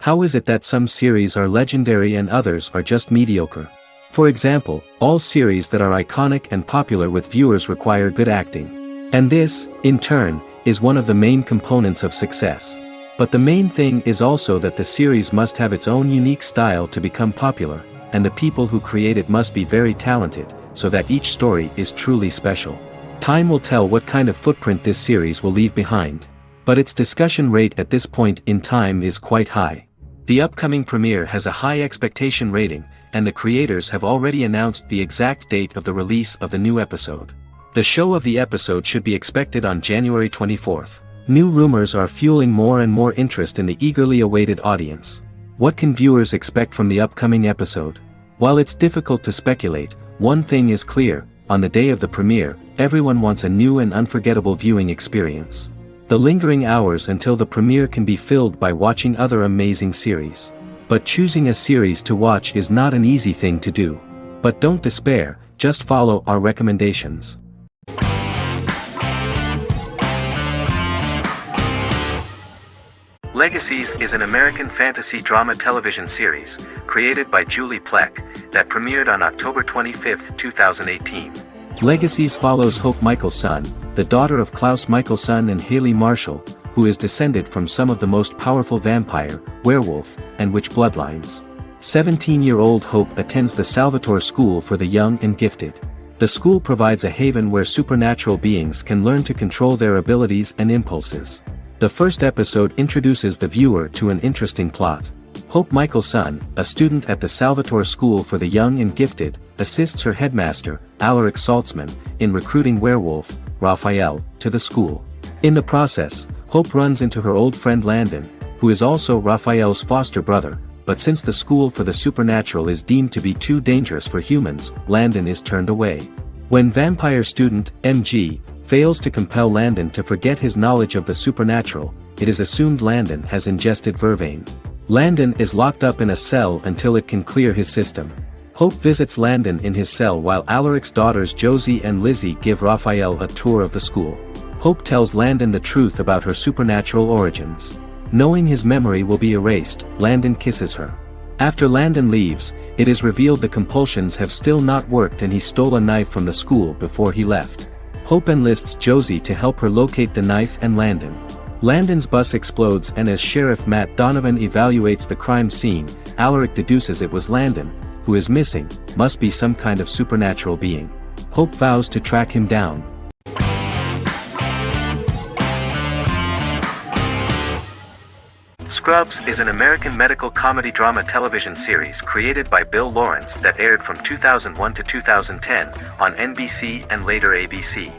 How is it that some series are legendary and others are just mediocre? For example, all series that are iconic and popular with viewers require good acting. And this, in turn, is one of the main components of success. But the main thing is also that the series must have its own unique style to become popular, and the people who create it must be very talented, so that each story is truly special. Time will tell what kind of footprint this series will leave behind. But its discussion rate at this point in time is quite high. The upcoming premiere has a high expectation rating, and the creators have already announced the exact date of the release of the new episode. The show of the episode should be expected on January 24th. New rumors are fueling more and more interest in the eagerly awaited audience. What can viewers expect from the upcoming episode? While it's difficult to speculate, one thing is clear: on the day of the premiere, everyone wants a new and unforgettable viewing experience. The lingering hours until the premiere can be filled by watching other amazing series. But choosing a series to watch is not an easy thing to do. But don't despair, just follow our recommendations. Legacies is an American fantasy drama television series, created by Julie Plec, that premiered on October 25, 2018. Legacies follows Hope Michelson, the daughter of Klaus Michelson and Haley Marshall, who is descended from some of the most powerful vampire, werewolf, and witch bloodlines. 17-year-old Hope attends the Salvatore School for the Young and Gifted. The school provides a haven where supernatural beings can learn to control their abilities and impulses. The first episode introduces the viewer to an interesting plot. Hope Michelson, a student at the Salvatore School for the Young and Gifted, assists her headmaster, Alaric Saltzman, in recruiting werewolf, Raphael, to the school. In the process, Hope runs into her old friend Landon, who is also Raphael's foster brother, but since the school for the supernatural is deemed to be too dangerous for humans, Landon is turned away. When vampire student, MG, fails to compel Landon to forget his knowledge of the supernatural, it is assumed Landon has ingested vervain. Landon is locked up in a cell until it can clear his system. Hope visits Landon in his cell while Alaric's daughters Josie and Lizzie give Raphael a tour of the school. Hope tells Landon the truth about her supernatural origins. Knowing his memory will be erased, Landon kisses her. After Landon leaves, it is revealed the compulsions have still not worked and he stole a knife from the school before he left. Hope enlists Josie to help her locate the knife and Landon. Landon's bus explodes and as Sheriff Matt Donovan evaluates the crime scene, Alaric deduces it was Landon, who is missing, must be some kind of supernatural being. Hope vows to track him down. Scrubs is an American medical comedy drama television series created by Bill Lawrence that aired from 2001 to 2010 on NBC and later ABC.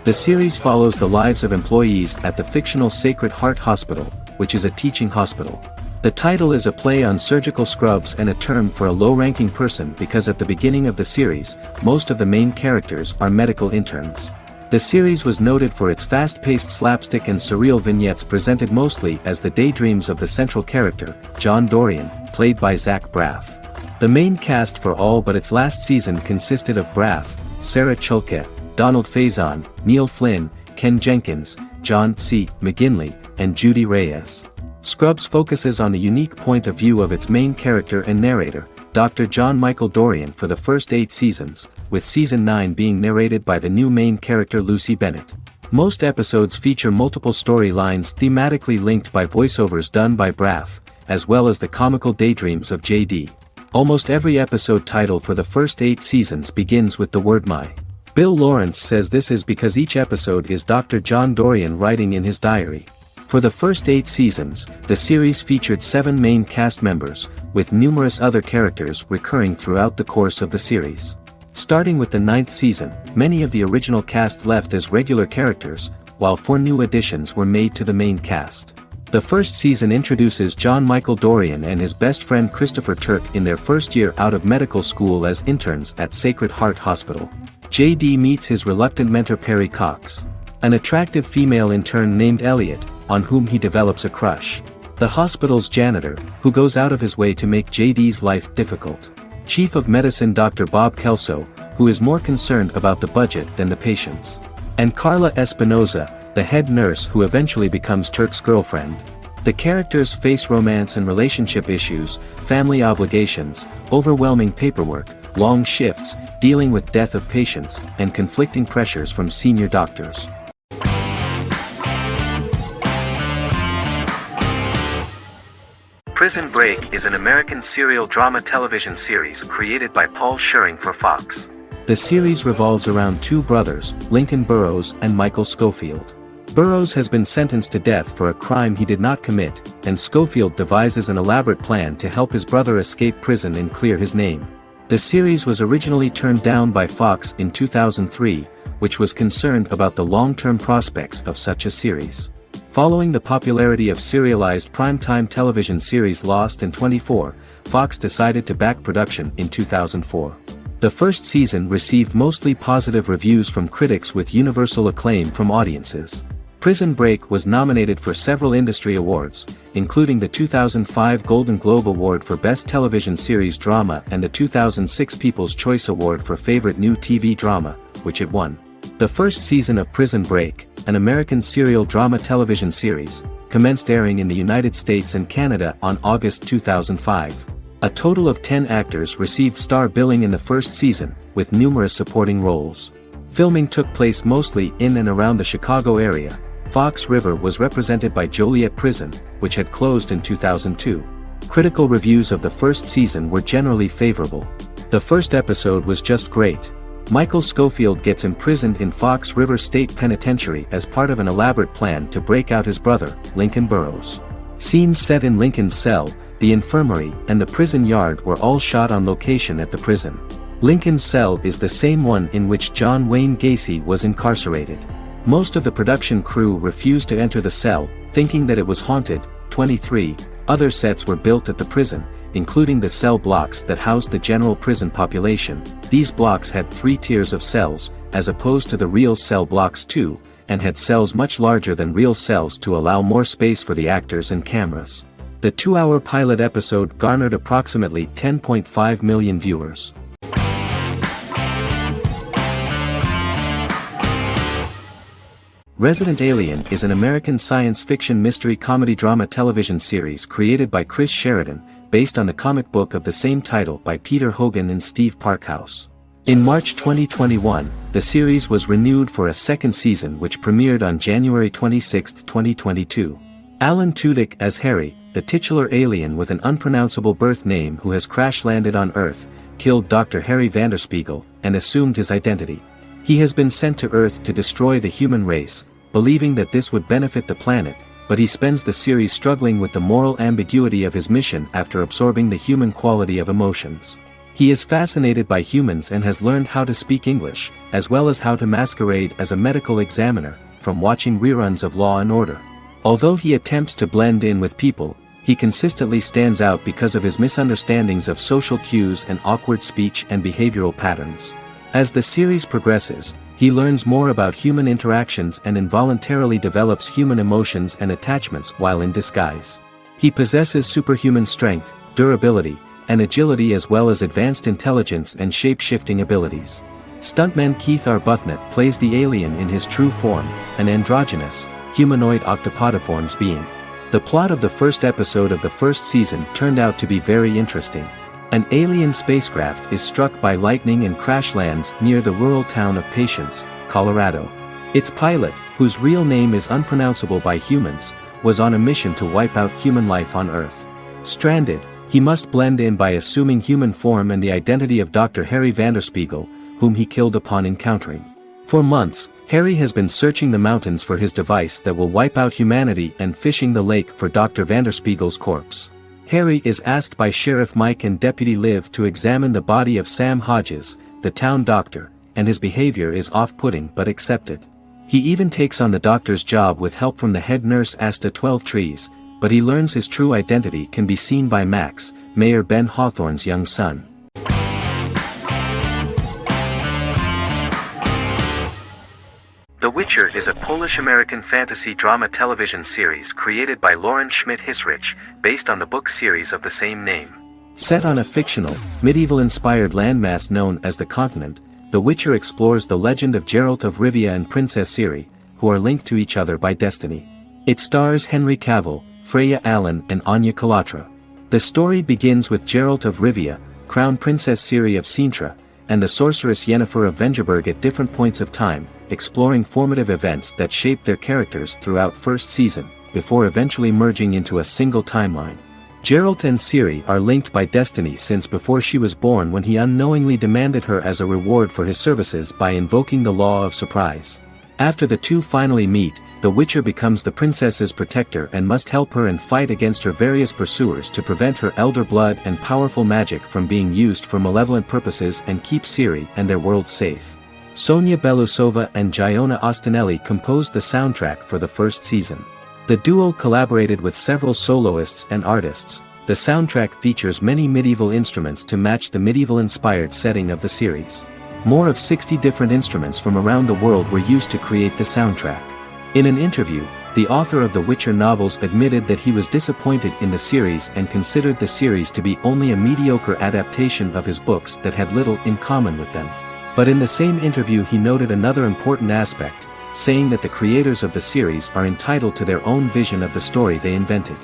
The series follows the lives of employees at the fictional Sacred Heart Hospital, which is a teaching hospital. The title is a play on surgical scrubs and a term for a low-ranking person because at the beginning of the series, most of the main characters are medical interns. The series was noted for its fast-paced slapstick and surreal vignettes presented mostly as the daydreams of the central character, John Dorian, played by Zach Braff. The main cast for all but its last season consisted of Braff, Sarah Chulke, Donald Faison, Neil Flynn, Ken Jenkins, John C. McGinley, and Judy Reyes. Scrubs focuses on the unique point of view of its main character and narrator, Dr. John Michael Dorian for the first 8 seasons, with season 9 being narrated by the new main character Lucy Bennett. Most episodes feature multiple storylines thematically linked by voiceovers done by Braff, as well as the comical daydreams of JD. Almost every episode title for the first 8 seasons begins with the word my. Bill Lawrence says this is because each episode is Dr. John Dorian writing in his diary. For the first 8 seasons, the series featured 7 main cast members, with numerous other characters recurring throughout the course of the series. Starting with the 9th season, many of the original cast left as regular characters, while 4 new additions were made to the main cast. The first season introduces John Michael Dorian and his best friend Christopher Turk in their first year out of medical school as interns at Sacred Heart Hospital. JD meets his reluctant mentor Perry Cox, an attractive female intern named Elliot, on whom he develops a crush. The hospital's janitor, who goes out of his way to make JD's life difficult. Chief of Medicine Dr. Bob Kelso, who is more concerned about the budget than the patients. And Carla Espinoza, the head nurse who eventually becomes Turk's girlfriend. The characters face romance and relationship issues, family obligations, overwhelming paperwork, long shifts, dealing with death of patients, and conflicting pressures from senior doctors. Prison Break is an American serial drama television series created by Paul Scheuring for Fox. The series revolves around two brothers, Lincoln Burrows and Michael Schofield. Burrows has been sentenced to death for a crime he did not commit, and Schofield devises an elaborate plan to help his brother escape prison and clear his name. The series was originally turned down by Fox in 2003, which was concerned about the long-term prospects of such a series. Following the popularity of serialized primetime television series Lost and 24, Fox decided to back production in 2004. The first season received mostly positive reviews from critics with universal acclaim from audiences. Prison Break was nominated for several industry awards, including the 2005 Golden Globe Award for Best Television Series Drama and the 2006 People's Choice Award for Favorite New TV Drama, which it won. The first season of Prison Break, an American serial drama television series, commenced airing in the United States and Canada on August 2005. A total of 10 actors received star billing in the first season, with numerous supporting roles. Filming took place mostly in and around the Chicago area. Fox River was represented by Joliet Prison, which had closed in 2002. Critical reviews of the first season were generally favorable. The first episode was just great. Michael Schofield gets imprisoned in Fox River State Penitentiary as part of an elaborate plan to break out his brother, Lincoln Burrows. Scenes set in Lincoln's cell, the infirmary, and the prison yard were all shot on location at the prison. Lincoln's cell is the same one in which John Wayne Gacy was incarcerated. Most of the production crew refused to enter the cell, thinking that it was haunted. 23 other sets were built at the prison, including the cell blocks that housed the general prison population. These blocks had 3 tiers of cells, as opposed to the real cell blocks 2, and had cells much larger than real cells to allow more space for the actors and cameras. The 2-hour pilot episode garnered approximately 10.5 million viewers. Resident Alien is an American science fiction mystery comedy drama television series created by Chris Sheridan, based on the comic book of the same title by Peter Hogan and Steve Parkhouse. In March 2021, the series was renewed for a second season which premiered on January 26, 2022. Alan Tudyk as Harry, the titular alien with an unpronounceable birth name who has crash-landed on Earth, killed Dr. Harry Vanderspiegel, and assumed his identity. He has been sent to Earth to destroy the human race, believing that this would benefit the planet, but he spends the series struggling with the moral ambiguity of his mission after absorbing the human quality of emotions. He is fascinated by humans and has learned how to speak English, as well as how to masquerade as a medical examiner, from watching reruns of Law and Order. Although he attempts to blend in with people, he consistently stands out because of his misunderstandings of social cues and awkward speech and behavioral patterns. As the series progresses, he learns more about human interactions and involuntarily develops human emotions and attachments while in disguise. He possesses superhuman strength, durability, and agility as well as advanced intelligence and shape-shifting abilities. Stuntman Keith Arbuthnot plays the alien in his true form, an androgynous, humanoid octopodiforms being. The plot of the first episode of the first season turned out to be very interesting. An alien spacecraft is struck by lightning and crash lands near the rural town of Patience, Colorado. Its pilot, whose real name is unpronounceable by humans, was on a mission to wipe out human life on Earth. Stranded, he must blend in by assuming human form and the identity of Dr. Harry Vanderspiegel, whom he killed upon encountering. For months, Harry has been searching the mountains for his device that will wipe out humanity and fishing the lake for Dr. Vanderspiegel's corpse. Harry is asked by Sheriff Mike and Deputy Liv to examine the body of Sam Hodges, the town doctor, and his behavior is off-putting but accepted. He even takes on the doctor's job with help from the head nurse Asta 12 Trees, but he learns his true identity can be seen by Max, Mayor Ben Hawthorne's young son. The Witcher is a Polish-American fantasy drama television series created by Lauren Schmidt-Hissrich, based on the book series of the same name. Set on a fictional, medieval-inspired landmass known as the Continent, The Witcher explores the legend of Geralt of Rivia and Princess Ciri, who are linked to each other by destiny. It stars Henry Cavill, Freya Allan and Anya Kalatra. The story begins with Geralt of Rivia, Crown Princess Ciri of Sintra, and the sorceress Yennefer of Vengerberg at different points of time, exploring formative events that shaped their characters throughout first season, before eventually merging into a single timeline. Geralt and Ciri are linked by destiny since before she was born, when he unknowingly demanded her as a reward for his services by invoking the law of surprise. After the two finally meet, the Witcher becomes the princess's protector and must help her and fight against her various pursuers to prevent her elder blood and powerful magic from being used for malevolent purposes and keep Ciri and their world safe. Sonia Belousova and Giona Ostinelli composed the soundtrack for the first season. The duo collaborated with several soloists and artists. The soundtrack features many medieval instruments to match the medieval-inspired setting of the series. More of 60 different instruments from around the world were used to create the soundtrack. In an interview, the author of the Witcher novels admitted that he was disappointed in the series and considered the series to be only a mediocre adaptation of his books that had little in common with them. But in the same interview he noted another important aspect, saying that the creators of the series are entitled to their own vision of the story they invented.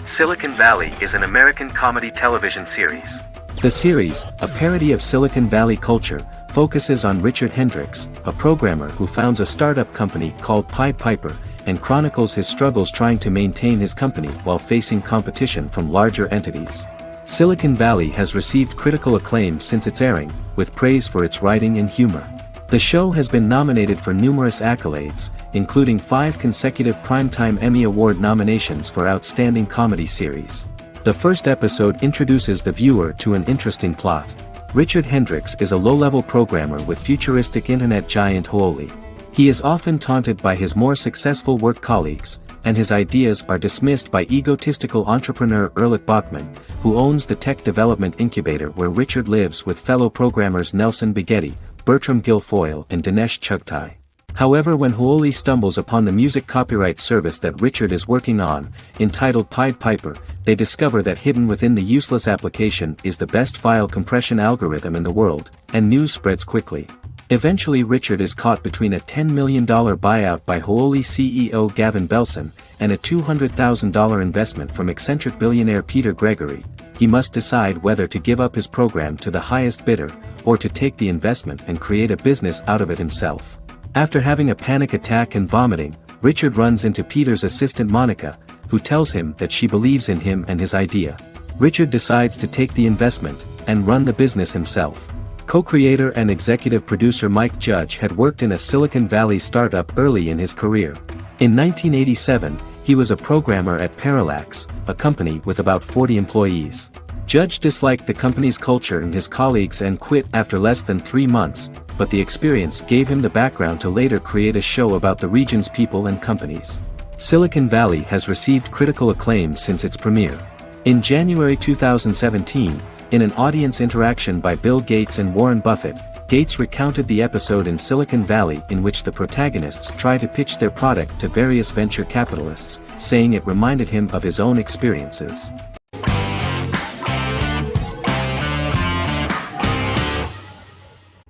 Silicon Valley is an American comedy television series. The series, a parody of Silicon Valley culture, focuses on Richard Hendricks, a programmer who founds a startup company called Pied Piper, and chronicles his struggles trying to maintain his company while facing competition from larger entities. Silicon Valley has received critical acclaim since its airing, with praise for its writing and humor. The show has been nominated for numerous accolades, including 5 consecutive Primetime Emmy Award nominations for Outstanding Comedy Series. The first episode introduces the viewer to an interesting plot. Richard Hendricks is a low-level programmer with futuristic internet giant Huoli. He is often taunted by his more successful work colleagues, and his ideas are dismissed by egotistical entrepreneur Erlich Bachman, who owns the tech development incubator where Richard lives with fellow programmers Nelson Bighetti, Bertram Guilfoyle and Dinesh Chugtai. However, when Huoli stumbles upon the music copyright service that Richard is working on, entitled Pied Piper, they discover that hidden within the useless application is the best file compression algorithm in the world, and news spreads quickly. Eventually Richard is caught between a $10 million buyout by Huoli CEO Gavin Belson, and a $200,000 investment from eccentric billionaire Peter Gregory. He must decide whether to give up his program to the highest bidder, or to take the investment and create a business out of it himself. After having a panic attack and vomiting, Richard runs into Peter's assistant Monica, who tells him that she believes in him and his idea. Richard decides to take the investment, and run the business himself. Co-creator and executive producer Mike Judge had worked in a Silicon Valley startup early in his career. In 1987, he was a programmer at Parallax, a company with about 40 employees. Judge disliked the company's culture and his colleagues and quit after less than 3 months, but the experience gave him the background to later create a show about the region's people and companies. Silicon Valley has received critical acclaim since its premiere. In January 2017, in an audience interaction by Bill Gates and Warren Buffett, Gates recounted the episode in Silicon Valley in which the protagonists try to pitch their product to various venture capitalists, saying it reminded him of his own experiences.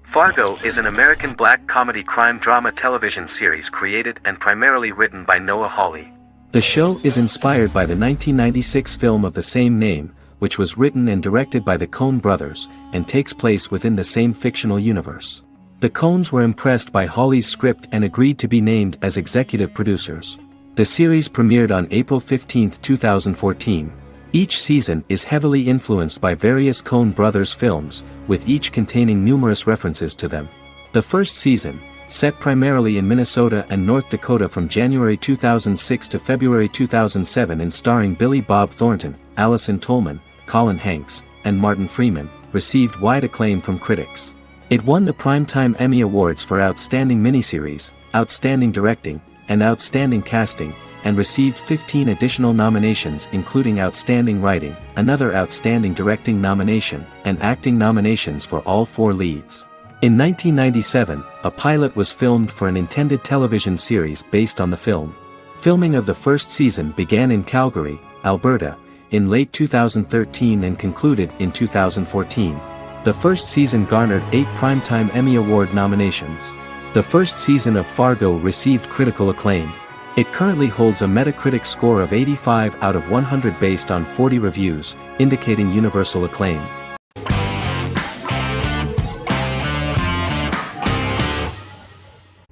Fargo is an American black comedy crime drama television series created and primarily written by Noah Hawley. The show is inspired by the 1996 film of the same name, which was written and directed by the Coen brothers, and takes place within the same fictional universe. The Coens were impressed by Hawley's script and agreed to be named as executive producers. The series premiered on April 15, 2014. Each season is heavily influenced by various Coen brothers films, with each containing numerous references to them. The first season, set primarily in Minnesota and North Dakota from January 2006 to February 2007 and starring Billy Bob Thornton, Allison Tolman, Colin Hanks, and Martin Freeman, received wide acclaim from critics. It won the Primetime Emmy Awards for Outstanding Miniseries, Outstanding Directing, and Outstanding Casting, and received 15 additional nominations including Outstanding Writing, another Outstanding Directing nomination, and acting nominations for all 4 leads. In 1997, a pilot was filmed for an intended television series based on the film. Filming of the first season began in Calgary, Alberta, in late 2013 and concluded in 2014. The first season garnered 8 Primetime Emmy Award nominations. The first season of Fargo received critical acclaim. It currently holds a Metacritic score of 85 out of 100 based on 40 reviews, indicating universal acclaim.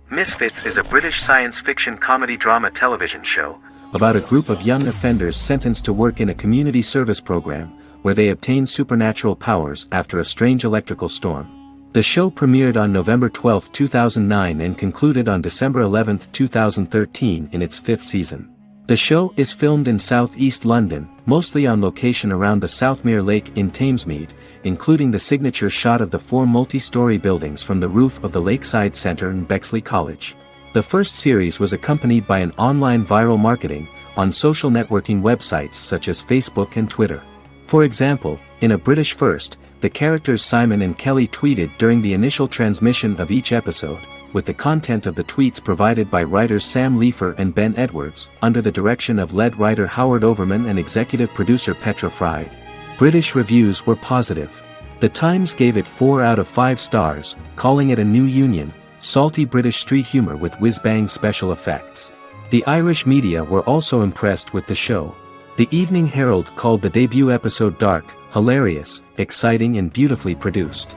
Misfits is a British science fiction comedy drama television show about a group of young offenders sentenced to work in a community service program, where they obtain supernatural powers after a strange electrical storm. The show premiered on November 12, 2009 and concluded on December 11, 2013 in its 5th season. The show is filmed in southeast London, mostly on location around the Southmere Lake in Thamesmead, including the signature shot of the 4 multi-story buildings from the roof of the Lakeside Centre in Bexley College. The first series was accompanied by an online viral marketing on social networking websites such as Facebook and Twitter. For example, in a British first, the characters Simon and Kelly tweeted during the initial transmission of each episode, with the content of the tweets provided by writers Sam Leifer and Ben Edwards, under the direction of lead writer Howard Overman and executive producer Petra Fried. British reviews were positive. The Times gave it 4 out of 5 stars, calling it a new union, salty British street humor with whiz-bang special effects. The Irish media were also impressed with the show. The Evening Herald called the debut episode dark, hilarious, exciting and beautifully produced.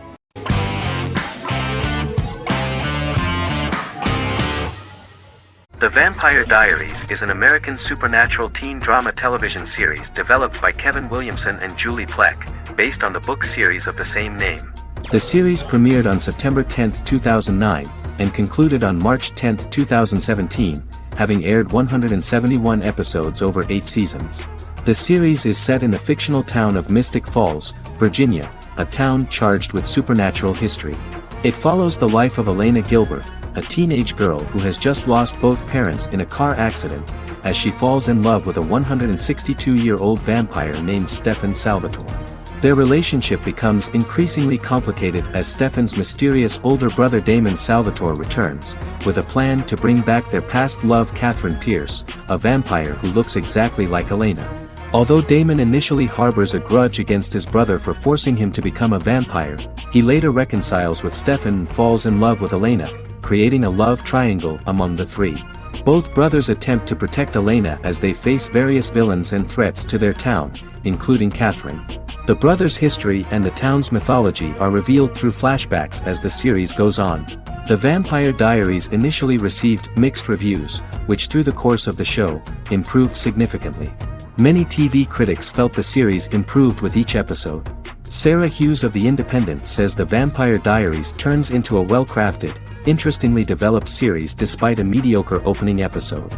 The Vampire Diaries is an American supernatural teen drama television series developed by Kevin Williamson and Julie Plec, based on the book series of the same name. The series premiered on September 10, 2009, and concluded on March 10, 2017, having aired 171 episodes over 8 seasons. The series is set in the fictional town of Mystic Falls, Virginia, a town charged with supernatural history. It follows the life of Elena Gilbert, a teenage girl who has just lost both parents in a car accident, as she falls in love with a 162-year-old vampire named Stefan Salvatore. Their relationship becomes increasingly complicated as Stefan's mysterious older brother Damon Salvatore returns, with a plan to bring back their past love Catherine Pierce, a vampire who looks exactly like Elena. Although Damon initially harbors a grudge against his brother for forcing him to become a vampire, he later reconciles with Stefan and falls in love with Elena, creating a love triangle among the three. Both brothers attempt to protect Elena as they face various villains and threats to their town, including Catherine. The brothers' history and the town's mythology are revealed through flashbacks as the series goes on. The Vampire Diaries initially received mixed reviews, which through the course of the show, improved significantly. Many TV critics felt the series improved with each episode. Sarah Hughes of The Independent says The Vampire Diaries turns into a well-crafted, interestingly developed series despite a mediocre opening episode.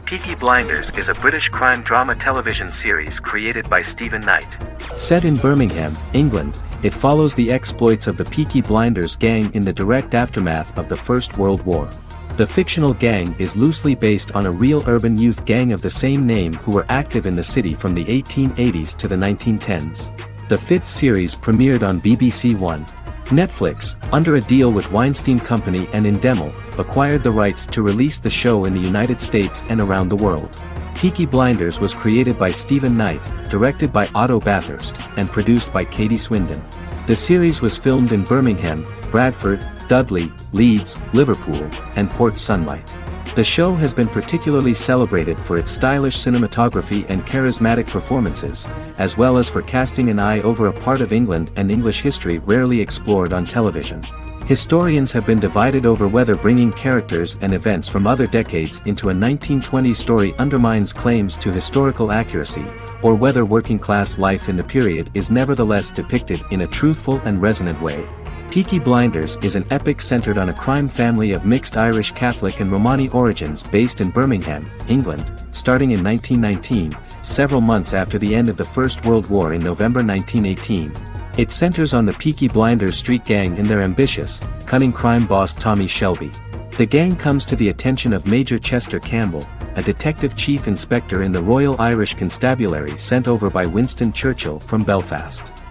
Peaky Blinders is a British crime drama television series created by Stephen Knight. Set in Birmingham, England, it follows the exploits of the Peaky Blinders gang in the direct aftermath of the First World War. The fictional gang is loosely based on a real urban youth gang of the same name who were active in the city from the 1880s to the 1910s. The 5th series premiered on BBC One. Netflix, under a deal with Weinstein Company and Endemol, acquired the rights to release the show in the United States and around the world. Peaky Blinders was created by Stephen Knight, directed by Otto Bathurst, and produced by Katie Swindon. The series was filmed in Birmingham, Bradford, Dudley, Leeds, Liverpool, and Port Sunlight. The show has been particularly celebrated for its stylish cinematography and charismatic performances, as well as for casting an eye over a part of England and English history rarely explored on television. Historians have been divided over whether bringing characters and events from other decades into a 1920s story undermines claims to historical accuracy, or whether working-class life in the period is nevertheless depicted in a truthful and resonant way. Peaky Blinders is an epic centered on a crime family of mixed Irish Catholic and Romani origins based in Birmingham, England, starting in 1919, several months after the end of the First World War in November 1918. It centers on the Peaky Blinders street gang and their ambitious, cunning crime boss Tommy Shelby. The gang comes to the attention of Major Chester Campbell, a detective chief inspector in the Royal Irish Constabulary sent over by Winston Churchill from Belfast.